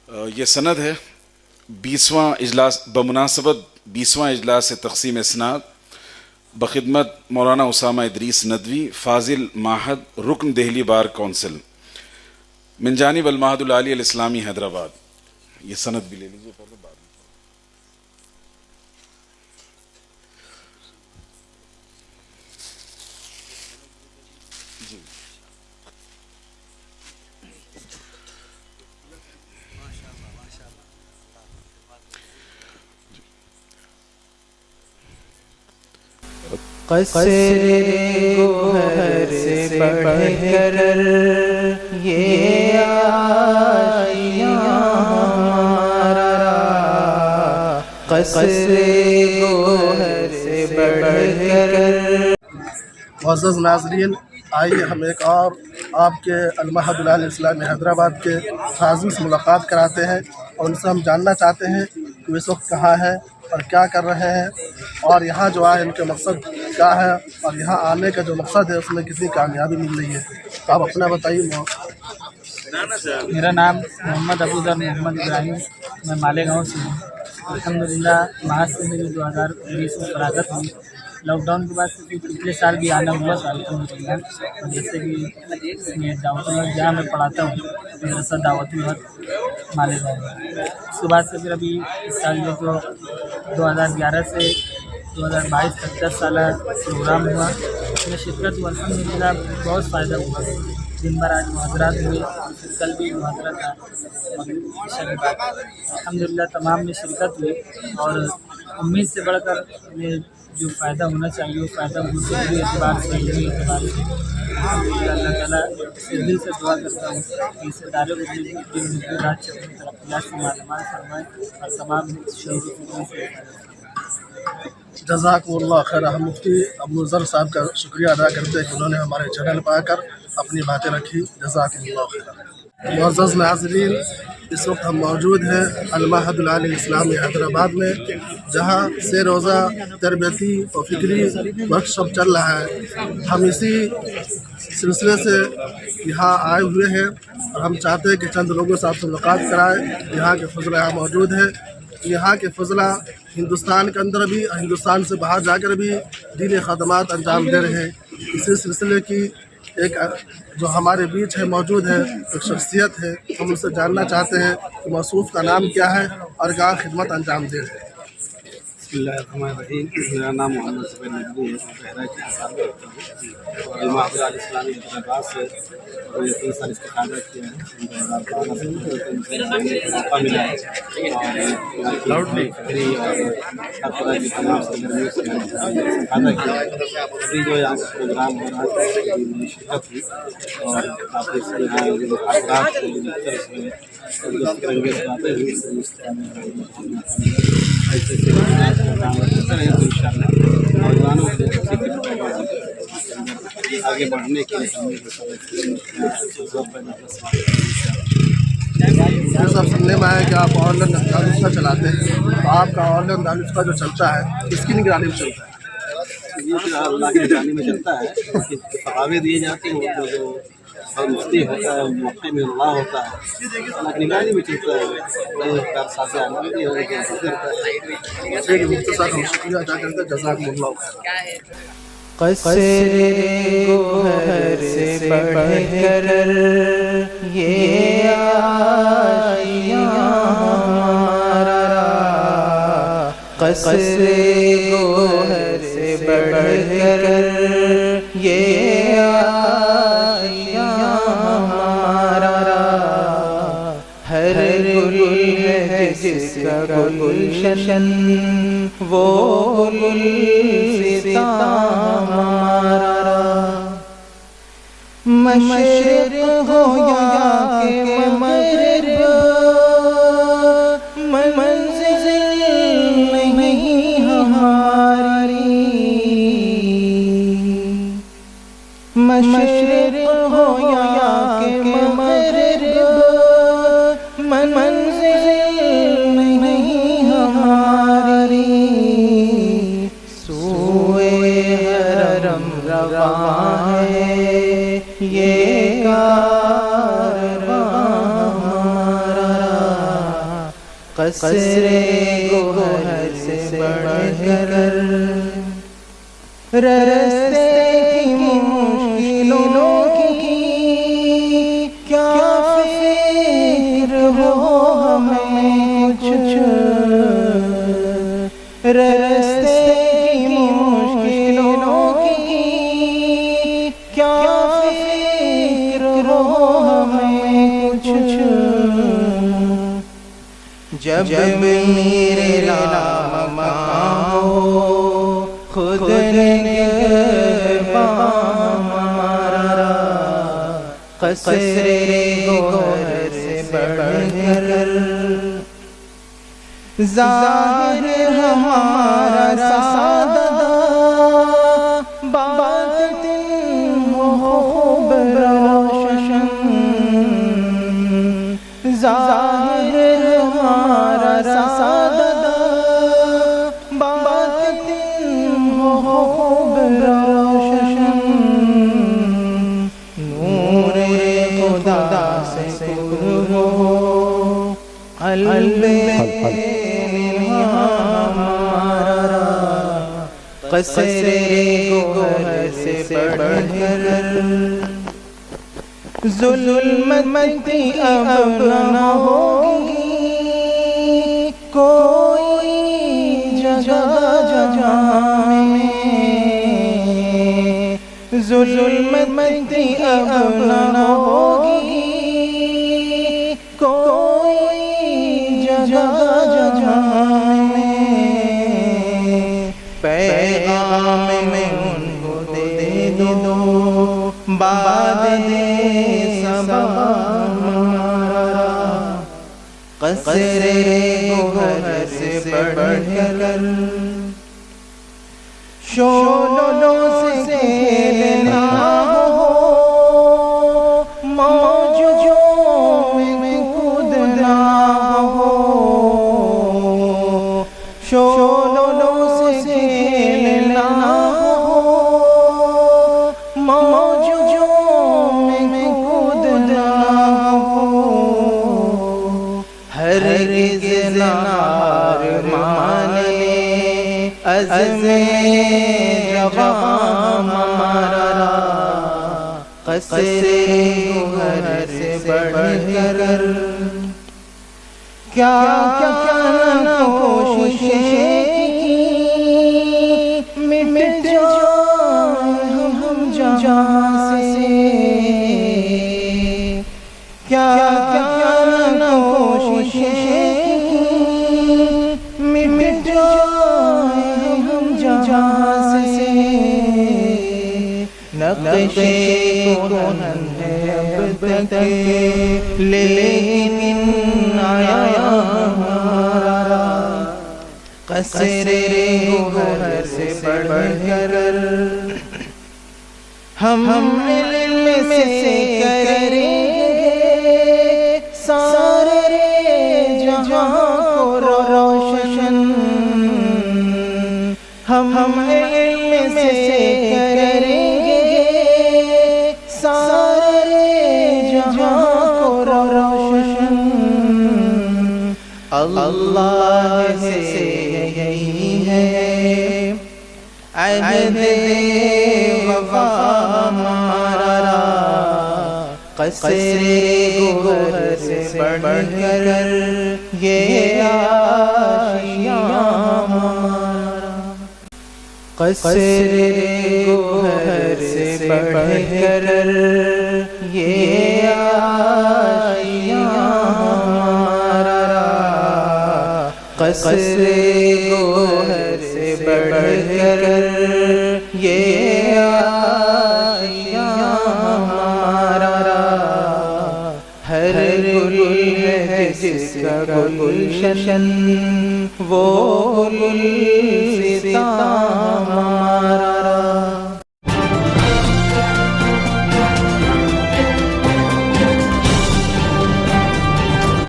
یہ سند ہے 20واں اجلاس بمناسبت 20واں اجلاس سے تقسیم اسناد بخدمت مولانا اسامہ ادریس ندوی فاضل معہد رکن دہلی بار کونسل من جانب المعہد العالی الاسلامی حیدرآباد. یہ سند بھی لے لیجیے پہلے بعد میں. جی قصر گوہر سے بڑھ کر یہ آشیاں ہمارا، قصر گوہر سے بڑھ کر. معزز ناظرین، آئیے ہم ایک اور آپ کے المعہد العالی الاسلامی حیدرآباد کے خازن سے ملاقات کراتے ہیں اور ان سے ہم جاننا چاہتے ہیں کہ وہ اس وقت کہاں ہے اور کیا کر رہے ہیں، اور یہاں جو آئے ان کے مقصد کیا ہے، اور یہاں آنے کا جو مقصد ہے اس میں کتنی کامیابی مل رہی ہے. تو آپ اپنا بتائیے. میرا نام محمد ابوذر محمد ابراہیم، میں مالیگاؤں سے ہوں. الحمدللہ معہد سے میری 2019 میں فراغت ہوئی. لاک ڈاؤن کے بعد سے پچھلے سال بھی آنا ہوا تھا الحمدللہ. جیسے کہ میں دعوت الحق جہاں میں پڑھاتا ہوں مدرسہ دعوت الحق مالیگاؤں میں. اس کے بعد سے پھر ابھی اس سال جو 2011 سے 2022 تک 10 سالہ پروگرام ہوا، اس میں شرکت ہوا. الحمدللہ بہت فائدہ ہوا. دن بھر آج محاضرات ہوئے، پھر کل بھی محاضرہ تھا عشاء کے بعد. الحمدللہ تمام میں شرکت ہوئی اور امید سے بڑھ کر ہمیں جو فائدہ ہونا چاہیے وہ فائدہ موسیقی اعتبار سے علمی اعتبار سے. الحمدللہ اللہ تعالیٰ سے دل سے دعا کرتا ہوں کہ اس ادارے کو دن رات چلنے ترقیات سے معلومات فرمائیں اور تمام شعور سے. جزاکم اللہ خیر. ہم مفتی ابوذر صاحب کا شکریہ ادا کرتے ہیں کہ انہوں نے ہمارے چینل پہ آ کر اپنی باتیں رکھی. جزاکم اللہ خیر. معزز ناظرین، اس وقت ہم موجود ہیں المعہد العالی الاسلامی حیدرآباد میں، جہاں سے روزہ تربیتی و فکری ورکشاپ چل رہا ہے. ہم اسی سلسلے سے یہاں آئے ہوئے ہیں اور ہم چاہتے ہیں کہ چند لوگوں سے آپ سے ملاقات کرائیں. یہاں کے فضلہ یہاں موجود ہیں. یہاں کے فضلہ ہندوستان کے اندر بھی اور ہندوستان سے باہر جا کر بھی دینی خدمات انجام دے رہے ہیں. اسی سلسلے کی ایک جو ہمارے بیچ ہے موجود ہے ایک شخصیت ہے. ہم ان سے جاننا چاہتے ہیں کہ موصوف کا نام کیا ہے اور کیا خدمت انجام دے رہے ہیں. بسم اللہ الرحمن الرحیم. میرا نام محمد زبیر ندوی ہے. میں بہرائچ کا تعلق رکھتا ہوں اور المعہد العالی الاسلامی حیدرآباد سے اور 3 سال استفادہ کیا ہے. 2012 سے موقع ملا ہے اور فکری اور ہر طرح کی تمام سرگرمیوں سے استفادہ کیا ہے. ابھی جو یہاں کا پروگرام ہو رہا ہے میری شرکت ہوئی اور کافی اس میں محاضرات اس میں ذکر انگیز باتیں ہوئی. ایسے ان شاء اللہ نوجوانوں کے آگے بڑھنے کے لیے سب سننے میں آیا کہ آپ آن لائن دارالفتا چلاتے ہیں، تو آپ کا آن لائن دارالفتا جو چلتا ہے کس کی نگرانی میں چلتا ہے؟ یہ پھر اللہ کی نگرانی میں چلتا ہے. فتاوی دیے جاتے ہیں جو مفتی ہوتا ہے موقع میں اللہ ہوتا ہے اللہ کی نگرانی میں چلتا ہے. مختصر ہم شکریہ ادا کرتے ہیں. جزاکم اللہ خیر. قصر گوہر سے بڑھ کر یہ آشیاں ہمارا، قصر گوہر سے بڑھ کر یہ آشیاں ہمارا. ہر گل ہے جس کا گلشن وہ گلستاں ہمارا. مشرق ہو یا کہ مغرب منزل نہیں ہماری. مشرق ہو یا کہ مغرب منزل نہیں ہماری. سوئے حرم رواں ہے یہ کارواں ہمارا. قصر گوہر سے بڑھ کر رستے کی مشکلوں کی کیا فکر ہو ہمیں کچھ، رستے کی مشکلوں کی کیا فکر ہو ہمیں کچھ، جب میرے نام ہو خود نگہباں ہمارا، قصر گوہر سے بڑھ کر ظاہر ہمارا سادہ باطن ہو خوب روشن، ظاہر ہمارا سادہ باطن ہو خوب روشن، نور خدا سے پر ہو قلب ہمارا، قصر گوہر سے بڑھ کر ظلمتی اب نہ ہوگی کوئی جگہ میں، ظلمتی اب نہ ہوگی کوئی جگہ میں، پیغام میں ان کو دے دو باد صبا ہمارا، قصر گوہر سے بڑھ کر شعلوں سے کھیلنا ہو، موجوں میں کودنا ہو، شعلوں سے کھیلنا ہو، موجوں میں کودنا ہو، ہرگز نہ ہار مانے عزم جوان ہمارا، قصر گوہر سے بڑھ کر کیا نہ کوششیں کی، مٹ جائیں ہم جہاں سے، کیا نہ کوششیں کی، مٹ جائیں ہم جہاں سے، نقشے کہن ہے اب تک لیکن آیا ہمارا، قصر گوہر سے بڑھ کر ہم علم سے کریں گے سارے جہاں کو روشن، ہم علم سے کریں گے سارے جہاں کو روشن، اللہ سے یہی ہے عہد وفا ہمارا، قصر گوہر سے بڑھ کر یہ آشیاں ہمارا، قصر گوہر سے بڑھ کر یہ آشیاں ہمارا، قصر گوہر سے بڑھ کر یہ آشیاں ہمارا، ہر گل ہے جس کا گلشن وہ گلستاں